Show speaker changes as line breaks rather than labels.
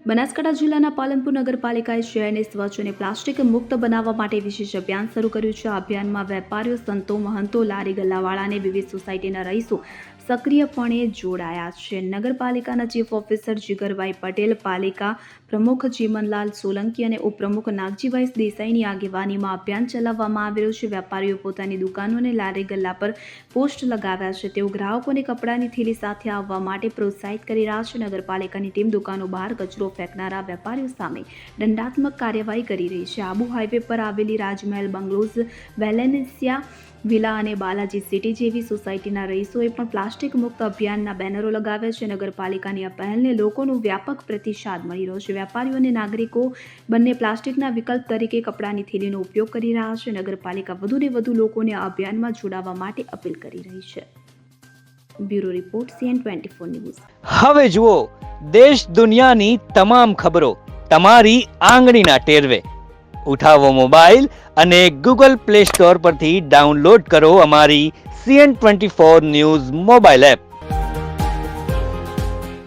બનાસકાંઠા જિલ્લાના પાલનપુર નગરપાલિકાએ શહેરને સ્વચ્છ અને પ્લાસ્ટિક મુક્ત બનાવવા માટે વિશેષ અભિયાન શરૂ કર્યું છે. આ અભિયાનમાં વેપારીઓ, સંતો, મહંતો, લારી ગલ્લાવાળા અને વિવિધ સોસાયટીના રહીશો સક્રિયપણે જોડાયા છે. નગરપાલિકાના ચીફ ઓફિસર જીગરભાઈ પટેલ, પાલિકા પ્રમુખ ચીમનલાલ સોલંકી અને ઉપપ્રમુખ નાગજીભાઈ દેસાઈની આગેવાનીમાં અભિયાન ચલાવવામાં આવી રહ્યું છે. વેપારીઓ પોતાની દુકાનો અને લારી ગલ્લા પર પોસ્ટ લગાવ્યા છે. તેઓ ગ્રાહકોને કપડાની થેલી સાથે આવવા માટે પ્રોત્સાહિત કરી રહ્યા છે. નગરપાલિકાની ટીમ દુકાનો બહાર કચરો ફેંકનારા વેપારીઓ સામે દંડાત્મક કાર્યવાહી કરી રહી છે. આબુ હાઈવે પર આવેલી રાજમહેલ બંગલોઝ, વેલેન્સિયા વિલા અને બાલાજી સિટી જેવી સોસાયટીના રહીશોએ પણ પ્લાસ્ટિક મુક્ત અભિયાનના બેનરો લગાવ્યા છે. નગરપાલિકાની આ પહેલને લોકોનો વ્યાપક પ્રતિસાદ મળી રહ્યો છે. વેપારીઓ અને નાગરિકો બંને પ્લાસ્ટિકના વિકલ્પ તરીકે કપડાની થેલીનો ઉપયોગ કરી રહ્યા છે. નગરપાલિકા વધુને વધુ લોકોને આ અભિયાનમાં જોડાવા માટે અપીલ કરી રહી છે. Bureau report CN24 news.
હવે જુઓ દેશ દુનિયાની તમામ ખબરો તમારી આંગળીના ટેરવે. ઉઠાવો મોબાઈલ અને Google Play Store પરથી ડાઉનલોડ કરો અમારી CN24 ન્યૂઝ મોબાઈલ એપ.